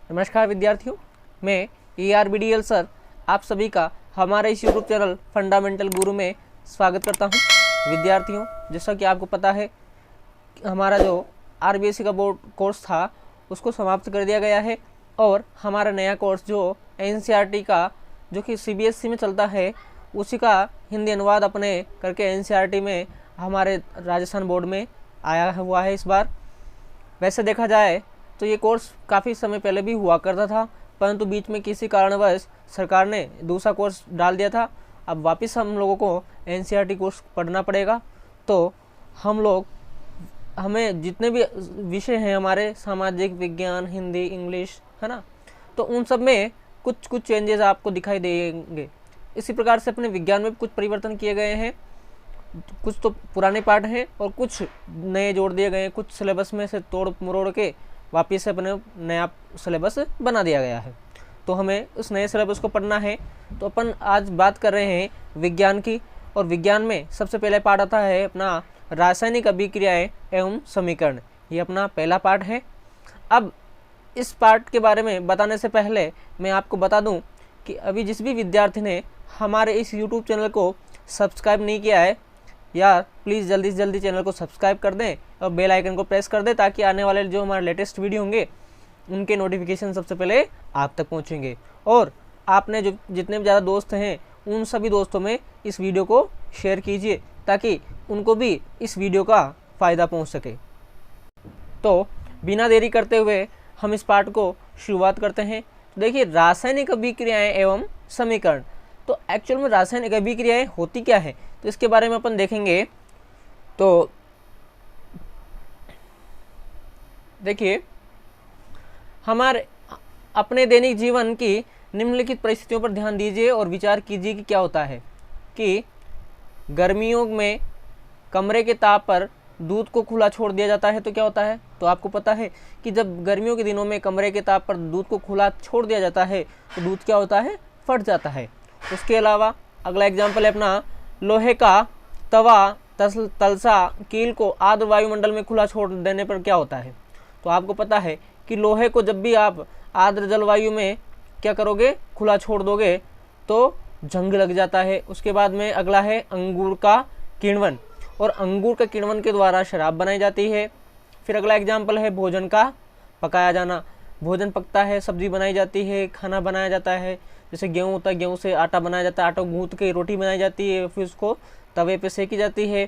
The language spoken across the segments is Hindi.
नमस्कार विद्यार्थियों, मैं ERBDL सर आप सभी का हमारे इस यूट्यूब चैनल फंडामेंटल गुरु में स्वागत करता हूं। विद्यार्थियों, जैसा कि आपको पता है हमारा जो RBSC का बोर्ड कोर्स था उसको समाप्त कर दिया गया है और हमारा नया कोर्स जो NCERT का जो कि CBSE में चलता है उसी का हिंदी अनुवाद अपने करके NCERT में हमारे राजस्थान बोर्ड में आया हुआ है इस बार। वैसे देखा जाए तो ये कोर्स काफ़ी समय पहले भी हुआ करता था, परंतु बीच में किसी कारणवश सरकार ने दूसरा कोर्स डाल दिया था। अब वापस हम लोगों को NCERT कोर्स पढ़ना पड़ेगा। तो हमें जितने भी विषय हैं हमारे सामाजिक विज्ञान, हिंदी, इंग्लिश, है ना, तो उन सब में कुछ कुछ चेंजेस आपको दिखाई देंगे। इसी प्रकार से अपने विज्ञान में कुछ परिवर्तन किए गए हैं, कुछ तो पुराने पाठ हैं और कुछ नए जोड़ दिए गए हैं। कुछ सिलेबस में से तोड़ मरोड़ के वापस से अपने नया सिलेबस बना दिया गया है, तो हमें उस नए सिलेबस को पढ़ना है। तो अपन आज बात कर रहे हैं विज्ञान की, और विज्ञान में सबसे पहले पाठ आता है अपना रासायनिक अभिक्रियाएं एवं समीकरण। ये अपना पहला पाठ है। अब इस पाठ के बारे में बताने से पहले मैं आपको बता दूं कि अभी जिस भी विद्यार्थी ने हमारे इस YouTube चैनल को सब्सक्राइब नहीं किया है, यार प्लीज़ जल्दी से जल्दी चैनल को सब्सक्राइब कर दें और बेल आइकन को प्रेस कर दें, ताकि आने वाले जो हमारे लेटेस्ट वीडियो होंगे उनके नोटिफिकेशन सबसे पहले आप तक पहुंचेंगे। और आपने जो जितने भी ज़्यादा दोस्त हैं उन सभी दोस्तों में इस वीडियो को शेयर कीजिए, ताकि उनको भी इस वीडियो का फ़ायदा पहुंच सके। तो बिना देरी करते हुए हम इस पाठ को शुरुआत करते हैं। देखिए, रासायनिक अभिक्रियाएं एवं समीकरण। तो एक्चुअल में रासायनिक अभिक्रियाएं होती क्या है, तो इसके बारे में अपन देखेंगे। तो देखिए, हमारे अपने दैनिक जीवन की निम्नलिखित परिस्थितियों पर ध्यान दीजिए और विचार कीजिए कि क्या होता है कि गर्मियों में कमरे के ताप पर दूध को खुला छोड़ दिया जाता है तो क्या होता है। तो आपको पता है कि जब गर्मियों के दिनों में कमरे के ताप पर दूध को खुला छोड़ दिया जाता है तो दूध क्या होता है, फट जाता है। उसके अलावा अगला एग्जाम्पल है अपना लोहे का तवा तलसा कील को आर्द्र वायुमंडल में खुला छोड़ देने पर क्या होता है। तो आपको पता है कि लोहे को जब भी आप आर्द्र जलवायु में क्या करोगे, खुला छोड़ दोगे तो जंग लग जाता है। उसके बाद में अगला है अंगूर का किण्वन, और अंगूर का किण्वन के द्वारा शराब बनाई जाती है। फिर अगला एग्जाम्पल है भोजन का पकाया जाना। भोजन पकता है, सब्जी बनाई जाती है, खाना बनाया जाता है। जैसे गेहूँ होता है, गेहूँ से आटा बनाया जाता है, आटा गूंथ के रोटी बनाई जाती है, फिर उसको तवे पे सेकी जाती है।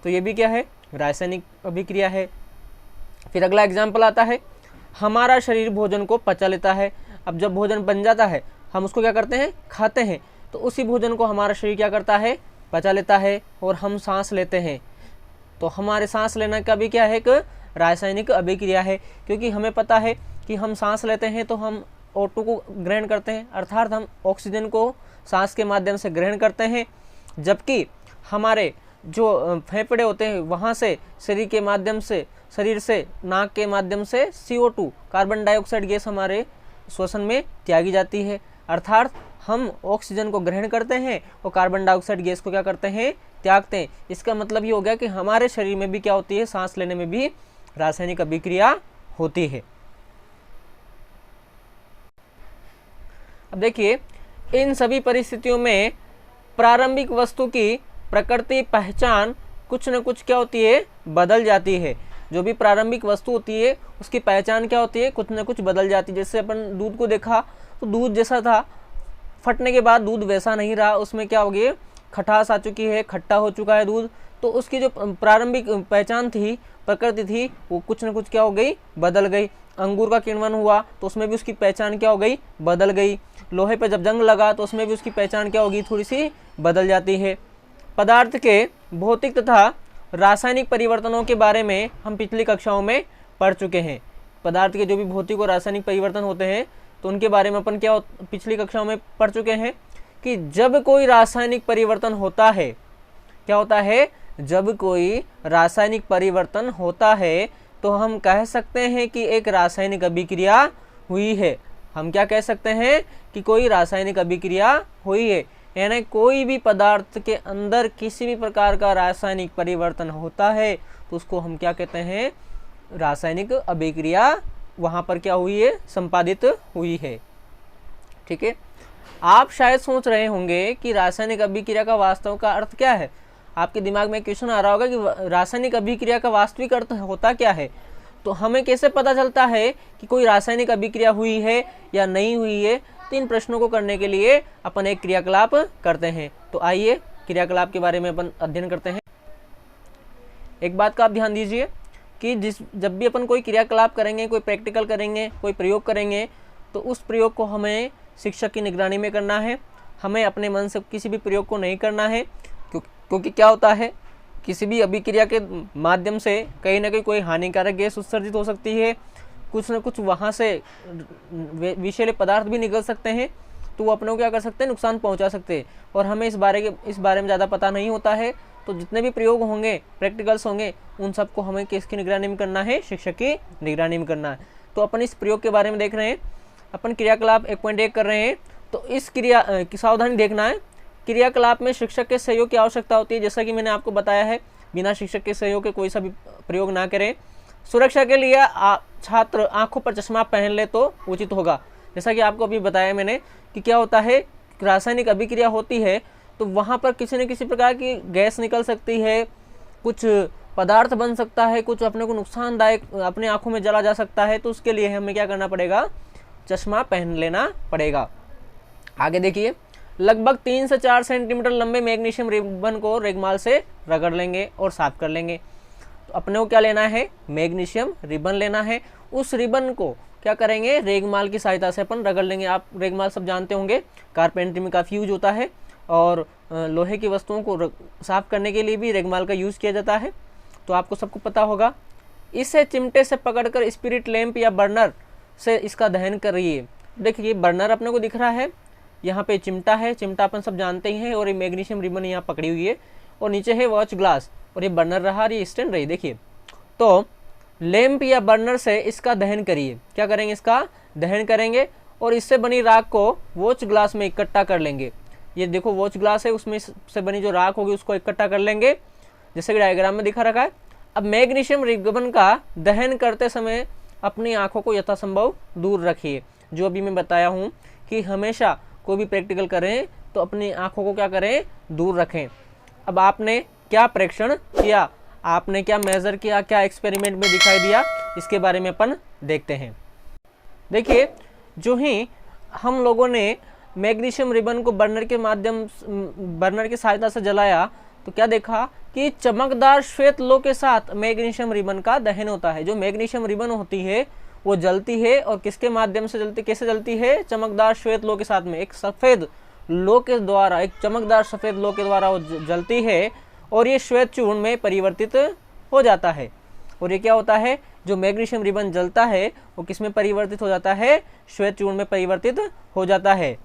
तो ये भी क्या है, रासायनिक अभिक्रिया है। फिर अगला एग्जाम्पल आता है हमारा शरीर भोजन को पचा लेता है। अब जब भोजन बन जाता है हम उसको क्या करते हैं, खाते हैं। तो उसी भोजन को हमारा शरीर क्या करता है, पचा लेता है, और हम सांस लेते हैं। तो हमारे सांस लेना का भी क्या है, एक रासायनिक अभिक्रिया है, क्योंकि हमें पता है कि हम सांस लेते हैं तो हम O2 को ग्रहण करते हैं, अर्थात हम ऑक्सीजन को सांस के माध्यम से ग्रहण करते हैं, जबकि हमारे जो फेफड़े होते हैं वहाँ से शरीर से नाक के माध्यम से CO2 कार्बन डाइऑक्साइड गैस हमारे श्वसन में त्यागी जाती है। अर्थात हम ऑक्सीजन को ग्रहण करते हैं और कार्बन डाइऑक्साइड गैस को क्या करते हैं, त्यागते हैं। इसका मतलब ये हो गया कि हमारे शरीर में भी क्या होती है, सांस लेने में भी रासायनिक अभिक्रिया होती है। अब देखिए, इन सभी परिस्थितियों में प्रारंभिक वस्तु की प्रकृति पहचान कुछ न कुछ क्या होती है, बदल जाती है। जो भी प्रारंभिक वस्तु होती है उसकी पहचान क्या होती है, कुछ न कुछ बदल जाती है। जैसे अपन दूध को देखा तो दूध जैसा था, फटने के बाद दूध वैसा नहीं रहा, उसमें क्या हो गया, खटास आ चुकी है, खट्टा हो चुका है दूध। तो उसकी जो प्रारंभिक पहचान थी, प्रकृति थी, वो कुछ न कुछ क्या हो गई, बदल गई। अंगूर का किण्वन हुआ तो उसमें भी उसकी पहचान क्या हो गई, बदल गई। लोहे पर जब जंग लगा तो उसमें भी उसकी पहचान क्या होगी, थोड़ी सी बदल जाती है। पदार्थ के भौतिक तथा रासायनिक परिवर्तनों के बारे में हम पिछली कक्षाओं में पढ़ चुके हैं। पदार्थ के जो भी भौतिक और रासायनिक परिवर्तन होते हैं तो उनके बारे में अपन क्या पिछली कक्षाओं में पढ़ चुके हैं कि जब कोई रासायनिक परिवर्तन होता है, क्या होता है, जब कोई रासायनिक परिवर्तन होता है तो हम कह सकते हैं कि एक रासायनिक अभिक्रिया हुई है। हम क्या कह सकते हैं कि कोई रासायनिक अभिक्रिया हुई है, यानी कोई भी पदार्थ के अंदर किसी भी प्रकार का रासायनिक परिवर्तन होता है तो उसको हम क्या कहते हैं, रासायनिक अभिक्रिया वहाँ पर क्या हुई है, संपादित हुई है। ठीक है, आप शायद सोच रहे होंगे कि रासायनिक अभिक्रिया का वास्तव का अर्थ क्या है। आपके दिमाग में क्वेश्चन आ रहा होगा कि रासायनिक अभिक्रिया का वास्तविक अर्थ होता क्या है। तो हमें कैसे पता चलता है कि कोई रासायनिक अभिक्रिया हुई है या नहीं हुई है। तो इन प्रश्नों को करने के लिए अपन एक क्रियाकलाप करते हैं। तो आइए क्रियाकलाप के बारे में अपन अध्ययन करते हैं। एक बात का आप ध्यान दीजिए कि जब भी अपन कोई क्रियाकलाप करेंगे, कोई प्रैक्टिकल करेंगे, कोई प्रयोग करेंगे, तो उस प्रयोग को हमें शिक्षक की निगरानी में करना है। हमें अपने मन से किसी भी प्रयोग को नहीं करना है, क्योंकि क्या होता है, किसी भी अभिक्रिया के माध्यम से कहीं ना कहीं कोई हानिकारक गैस उत्सर्जित हो सकती है, कुछ न कुछ वहाँ से विषैले पदार्थ भी निकल सकते हैं। तो वो अपने को क्या कर सकते हैं, नुकसान पहुँचा सकते हैं। और हमें इस बारे में ज़्यादा पता नहीं होता है। तो जितने भी प्रयोग होंगे, प्रैक्टिकल्स होंगे, उन सबको हमें किसकी निगरानी में करना है, शिक्षक की निगरानी में करना है। तो अपन इस प्रयोग के बारे में देख रहे हैं। अपन क्रियाकलाप 1.1 कर रहे हैं। तो इस क्रिया की सावधानी देखना है। क्रियाकलाप में शिक्षक के सहयोग की आवश्यकता होती है। जैसा कि मैंने आपको बताया है, बिना शिक्षक के सहयोग के कोई सा भी प्रयोग ना करें। सुरक्षा के लिए छात्र आंखों पर चश्मा पहन ले तो उचित होगा। जैसा कि आपको अभी बताया मैंने कि क्या होता है, रासायनिक अभिक्रिया होती है तो वहाँ पर किसी न किसी प्रकार की गैस निकल सकती है, कुछ पदार्थ बन सकता है, कुछ अपने को नुकसानदायक अपने आंखों में जला जा सकता है। तो उसके लिए हमें क्या करना पड़ेगा, चश्मा पहन लेना पड़ेगा। आगे देखिए, लगभग 3 से 4 सेंटीमीटर लंबे मैग्नीशियम रिबन को रेगमाल से रगड़ लेंगे और साफ कर लेंगे। तो अपने को क्या लेना है, मैग्नीशियम रिबन लेना है। उस रिबन को क्या करेंगे, रेगमाल की सहायता से अपन रगड़ लेंगे। आप रेगमाल सब जानते होंगे, कारपेंट्री में काफ़ी यूज होता है और लोहे की वस्तुओं को साफ करने के लिए भी रेगमाल का यूज़ किया जाता है। तो आपको सबको पता होगा। इसे चिमटे से पकड़कर स्पिरिट लैंप या बर्नर से इसका दहन करिए। देखिए बर्नर अपने को दिख रहा है, यहाँ पे चिमटा है, चिमटा अपन सब जानते ही हैं, और ये मैग्नीशियम रिबन यहाँ पकड़ी हुई है, और नीचे है वॉच ग्लास, और ये बर्नर रहा और ये स्टैंड रही। देखिए, तो लैंप या बर्नर से इसका दहन करिए। क्या करेंगे, इसका दहन करेंगे और इससे बनी राख को वॉच ग्लास में इकट्ठा कर लेंगे। ये देखो वॉच ग्लास है, उसमें से बनी जो राख होगी उसको इकट्ठा कर लेंगे, जैसे कि डायग्राम में दिखा रखा है। अब मैग्नीशियम रिबन का दहन करते समय अपनी आंखों को यथासंभव दूर रखिए। जो अभी मैं बताया हूँ कि हमेशा कोई भी प्रैक्टिकल करें तो अपनी आंखों को क्या करें, दूर रखें। अब आपने क्या परीक्षण किया, आपने क्या मेजर किया, क्या एक्सपेरिमेंट में दिखाई दिया, इसके बारे में अपन देखते हैं। देखिए, जो ही हम लोगों ने मैग्नीशियम रिबन को बर्नर की सहायता से जलाया तो क्या देखा कि चमकदार श्वेत लो के साथ मैग्नीशियम रिबन का दहन होता है। जो मैग्नीशियम रिबन होती है वो जलती है, और किसके माध्यम से जलती, कैसे जलती है, चमकदार श्वेत लो के साथ में एक सफ़ेद लो के द्वारा, एक चमकदार सफ़ेद लो के द्वारा वो जलती है, और ये श्वेत चूर्ण में परिवर्तित हो जाता है। और ये क्या होता है, जो मैग्नीशियम रिबन जलता है वो किस में परिवर्तित हो जाता है, श्वेत चूर्ण में परिवर्तित हो जाता है।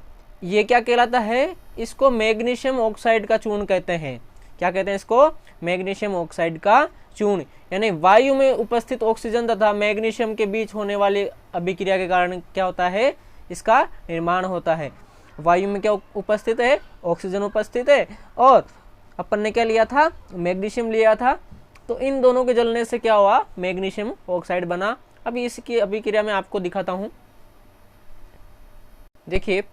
ये क्या कहलाता है, इसको मैग्नीशियम ऑक्साइड का चूर्ण कहते हैं। क्या कहते हैं इसको, मैग्नीशियम ऑक्साइड का चूर्ण। यानी वायु में उपस्थित ऑक्सीजन तथा मैग्नीशियम के बीच होने वाली अभिक्रिया के कारण क्या होता है, इसका निर्माण होता है। वायु में क्या उपस्थित है, ऑक्सीजन उपस्थित है, और अपन ने क्या लिया था, मैग्नीशियम लिया था। तो इन दोनों के जलने से क्या हुआ, मैग्नीशियम ऑक्साइड बना। अब इसकी अभिक्रिया में आपको दिखाता हूँ। देखिए,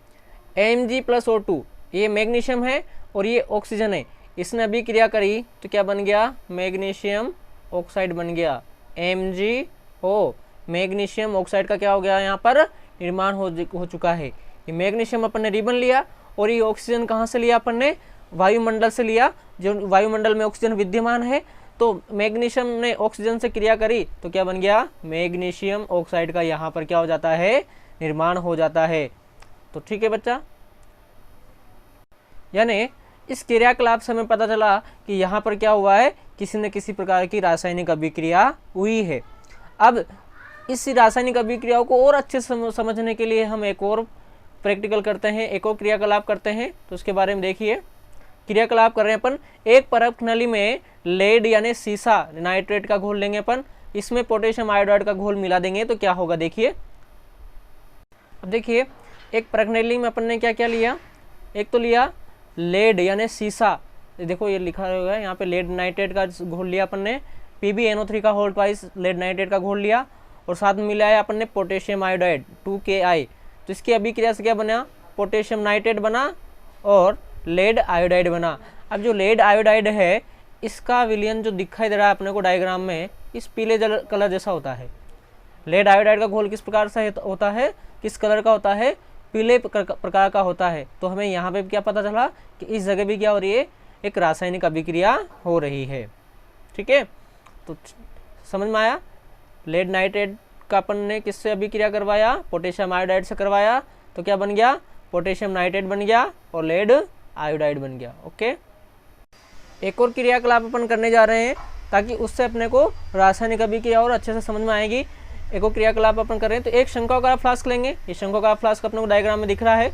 Mg+O2 ये मैग्नीशियम है और ये ऑक्सीजन है। इसने अभिक्रिया करी तो क्या बन गया, मैग्नीशियम ऑक्साइड बन गया, MgO। मैग्नीशियम ऑक्साइड का क्या हो गया, यहाँ पर निर्माण हो चुका है। ये मैग्नीशियम अपन ने रिबन लिया, और ये ऑक्सीजन कहाँ से लिया, अपन ने वायुमंडल से लिया। जो वायुमंडल में ऑक्सीजन विद्यमान है, तो मैग्नीशियम ने ऑक्सीजन से क्रिया करी तो क्या बन गया, मैग्नीशियम ऑक्साइड का यहाँ पर क्या हो जाता है, निर्माण हो जाता है। तो ठीक है बच्चा, यानी इस क्रियाकलाप से हमें पता चला कि यहाँ पर क्या हुआ है, किसी न किसी प्रकार की रासायनिक अभिक्रिया हुई है। अब इस रासायनिक अभिक्रियाओं को और अच्छे से समझने के लिए हम एक और प्रैक्टिकल करते हैं, एक और क्रियाकलाप करते हैं। तो उसके बारे में देखिए, क्रियाकलाप कर रहे हैं अपन। एक परख नली में लेड यानी सीसा नाइट्रेट का घोल लेंगे अपन, इसमें पोटेशियम आयोडाइड का घोल मिला देंगे तो क्या होगा, देखिए। अब देखिए, एक परख नली में अपन ने क्या क्या लिया, एक तो लिया लेड यानी सीसा, देखो ये लिखा हुआ है यहाँ पे, लेड नाइट्रेट का घोल लिया अपन ने, PbNO3 का होल ट्वाइस लेड नाइट्रेट का घोल लिया, और साथ में मिलाया अपन ने पोटेशियम आयोडाइड 2Ki, तो इसकी अभिक्रिया से क्या बना, पोटेशियम नाइट्रेट बना और लेड आयोडाइड बना। अब जो लेड आयोडाइड है इसका विलयन जो दिखाई दे रहा है अपने को डायग्राम में, इस पीले कलर जैसा होता है। लेड आयोडाइड का घोल किस प्रकार से होता है, किस कलर का होता है, पीले प्रकार का होता है। तो हमें यहाँ पे क्या पता चला कि इस जगह भी क्या हो रही है, एक रासायनिक अभिक्रिया हो रही है। ठीक है, तो समझ में आया। लेड नाइट्रेट का अपन ने किससे अभिक्रिया करवाया, पोटेशियम आयोडाइड से करवाया, तो क्या बन गया, पोटेशियम नाइट्रेट बन गया और लेड आयोडाइड बन गया। ओके, एक और क्रियाकलाप अपन करने जा रहे हैं ताकि उससे अपने को रासायनिक अभिक्रिया और अच्छे से समझ में आएगी। एक और क्रियाकलाप अपन कर रहे हैं, तो एक शंक्वाकार फ्लास्क लेंगे। ये शंक्वाकार फ्लास्क अपने को डायग्राम में दिख रहा है।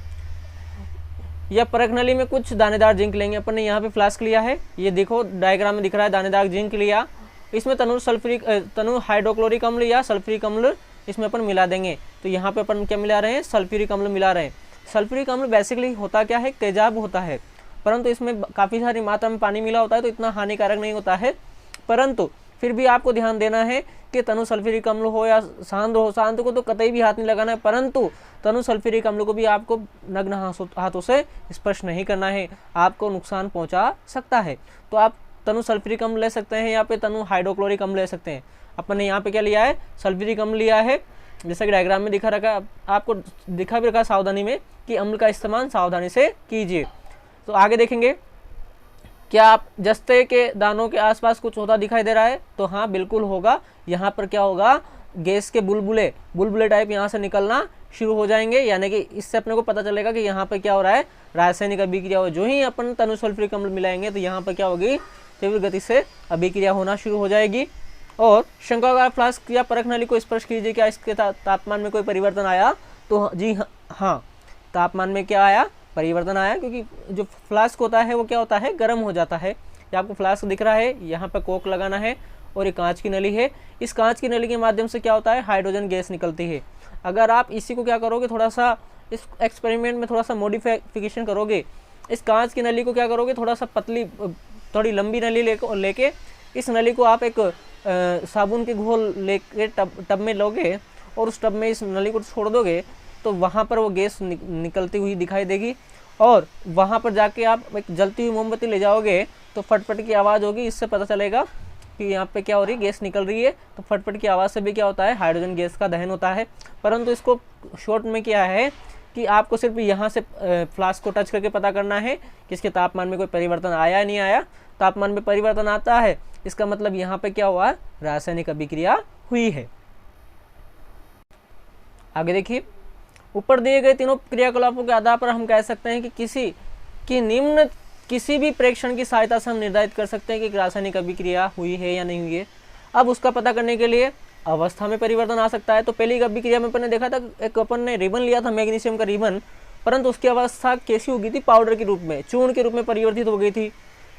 या परख नली में कुछ दानेदार जिंक लेंगे। अपन ने यहाँ पे फ्लास्क लिया है, ये देखो डायग्राम में दिख रहा है, दानेदार जिंक लिया। इसमें तनु हाइड्रोक्लोरिक अम्ल या सल्फ्यूरिक अम्ल इसमें अपन मिला देंगे। तो यहाँ पे अपन क्या मिला रहे हैं, सल्फ्यूरिक अम्ल मिला रहे हैं। सल्फ्यूरिक अम्ल बेसिकली होता क्या है, तेजाब होता है, परंतु इसमें काफ़ी सारी मात्रा में पानी मिला होता है, तो इतना हानिकारक नहीं होता है। परंतु फिर भी आपको ध्यान देना है कि तनु सल्फ्यूरिक अम्ल हो या सांद्र हो, सांद्र को तो कतई भी हाथ नहीं लगाना है, परंतु तनु सल्फ्यूरिक अम्ल को भी आपको नग्न हाथों से स्पर्श नहीं करना है, आपको नुकसान पहुंचा सकता है। तो आप तनु सल्फ्यूरिक अम्ल ले सकते हैं, यहाँ पे तनु हाइड्रोक्लोरिक अम्ल ले सकते हैं। अपन ने यहाँ पे क्या लिया है, सल्फ्यूरिक अम्ल लिया है, जैसा कि डायग्राम में दिखा रखा, आपको दिखा भी रखा सावधानी में कि अम्ल का इस्तेमाल सावधानी से कीजिए। तो आगे देखेंगे, क्या आप जस्ते के दानों के आसपास कुछ होता दिखाई दे रहा है, तो हाँ बिल्कुल होगा। यहाँ पर क्या होगा, गैस के बुलबुले टाइप यहाँ से निकलना शुरू हो जाएंगे, यानी कि इससे अपने को पता चलेगा कि यहाँ पर क्या हो रहा है, रासायनिक अभिक्रिया हो। जो ही अपन तनु सल्फ्यूरिक अम्ल मिलाएंगे तो यहाँ पर क्या होगी, तीव्र गति से अभिक्रिया होना शुरू हो जाएगी। और शंक्वाकार फ्लास्क या परख नली को स्पर्श कीजिए, क्या इसके तापमान में कोई परिवर्तन आया, तो जी हाँ, तापमान में क्या आया, परिवर्तन आया, क्योंकि जो फ्लास्क होता है वो क्या होता है, गर्म हो जाता है। ये आपको फ्लास्क दिख रहा है, यहाँ पर कोक लगाना है और ये कांच की नली है। इस कांच की नली के माध्यम से क्या होता है, हाइड्रोजन गैस निकलती है। अगर आप इसी को क्या करोगे, थोड़ा सा इस एक्सपेरिमेंट में थोड़ा सा मॉडिफिकेशन करोगे, इस कांच की नली को क्या करोगे, थोड़ा सा पतली, थोड़ी लंबी नली लेके इस नली को आप एक साबुन के घोल लेके टब में लोगे और उस टब में इस नली को छोड़ दोगे, तो वहाँ पर वो गैस निकलती हुई दिखाई देगी। और वहाँ पर जाके आप एक जलती हुई मोमबत्ती ले जाओगे तो फटफट की आवाज़ होगी। इससे पता चलेगा कि यहाँ पे क्या हो रही है, गैस निकल रही है। तो फटफट की आवाज़ से भी क्या होता है, हाइड्रोजन गैस का दहन होता है। परंतु इसको शॉर्ट में क्या है कि आपको सिर्फ यहाँ से फ्लास्क को टच करके पता करना है कि इसके तापमान में कोई परिवर्तन आया या नहीं आया। तापमान में परिवर्तन आता है, इसका मतलब यहाँ पे क्या हुआ, रासायनिक अभिक्रिया हुई है। आगे देखिए, ऊपर दिए गए तीनों क्रियाकलापों के आधार पर हम कह सकते हैं कि निम्न किसी भी प्रेक्षण की सहायता से हम निर्धारित कर सकते हैं कि रासायनिक अभिक्रिया हुई है या नहीं हुई है। अब उसका पता करने के लिए अवस्था में परिवर्तन आ सकता है। तो पहली अभिक्रिया में अपन ने देखा था, एक अपन ने रिबन लिया था, मैग्नीशियम का रिबन, परंतु उसकी अवस्था कैसी हो गई थी, पाउडर के रूप में, चूर्ण के रूप में परिवर्तित हो गई थी।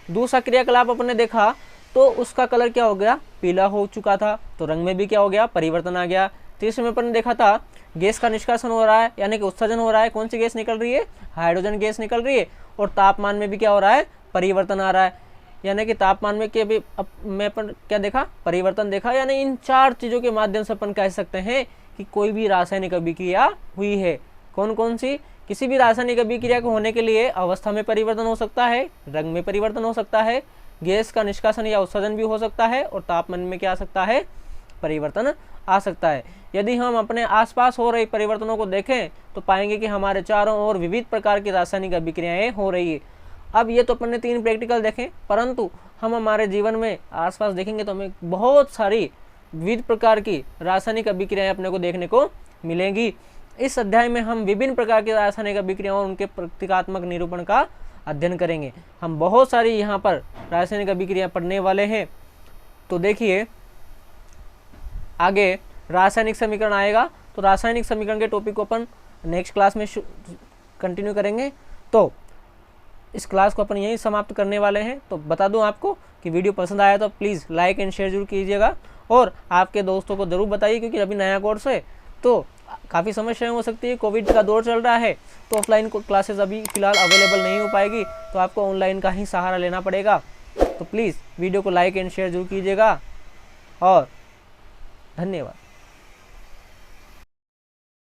दूसरा क्रियाकलाप अपन ने देखा तो उसका कलर क्या हो गया, पीला हो चुका था, तो रंग में भी क्या हो गया, परिवर्तन आ गया। तीसरे में अपन ने देखा था गैस का निष्कासन हो रहा है, यानी कि उत्सर्जन हो रहा है। कौन सी गैस निकल रही है, हाइड्रोजन गैस निकल रही है। और तापमान में भी क्या हो रहा है, परिवर्तन आ रहा है, यानी कि तापमान में क्या भी में अपन क्या देखा, परिवर्तन देखा। यानी इन चार चीज़ों के माध्यम से अपन कह सकते हैं कि कोई भी रासायनिक अभिक्रिया हुई है। कौन कौन सी, किसी भी रासायनिक अभिक्रिया को होने के लिए अवस्था में परिवर्तन हो सकता है, रंग में परिवर्तन हो सकता है, गैस का निष्कासन या उत्सर्जन भी हो सकता है, और तापमान में क्या आ सकता है, परिवर्तन आ सकता है। यदि हम अपने आसपास हो रही परिवर्तनों को देखें तो पाएंगे कि हमारे चारों ओर विविध प्रकार की रासायनिक अभिक्रियाएं हो रही है। अब ये तो अपन ने 3 प्रैक्टिकल देखें, परंतु हम हमारे जीवन में आसपास देखेंगे तो हमें बहुत सारी विविध प्रकार की रासायनिक अभिक्रियाएं अपने को देखने को मिलेंगी। इस अध्याय में हम विभिन्न प्रकार की रासायनिक अभिक्रियाओं और उनके प्रतीकात्मक निरूपण का अध्ययन करेंगे। हम बहुत सारी यहाँ पर रासायनिक अभिक्रिया पढ़ने वाले हैं। तो देखिए, आगे रासायनिक समीकरण आएगा, तो रासायनिक समीकरण के टॉपिक को अपन नेक्स्ट क्लास में कंटिन्यू करेंगे। तो इस क्लास को अपन यहीं समाप्त करने वाले हैं। तो बता दूं आपको कि वीडियो पसंद आया तो प्लीज़ लाइक एंड शेयर जरूर कीजिएगा, और आपके दोस्तों को ज़रूर बताइए, क्योंकि अभी नया कोर्स है तो काफ़ी समस्याएं हो सकती है। कोविड का दौर चल रहा है तो ऑफलाइन क्लासेस अभी फ़िलहाल अवेलेबल नहीं हो पाएगी, तो आपको ऑनलाइन का ही सहारा लेना पड़ेगा। तो प्लीज़ वीडियो को लाइक एंड शेयर जरूर कीजिएगा, और धन्यवाद।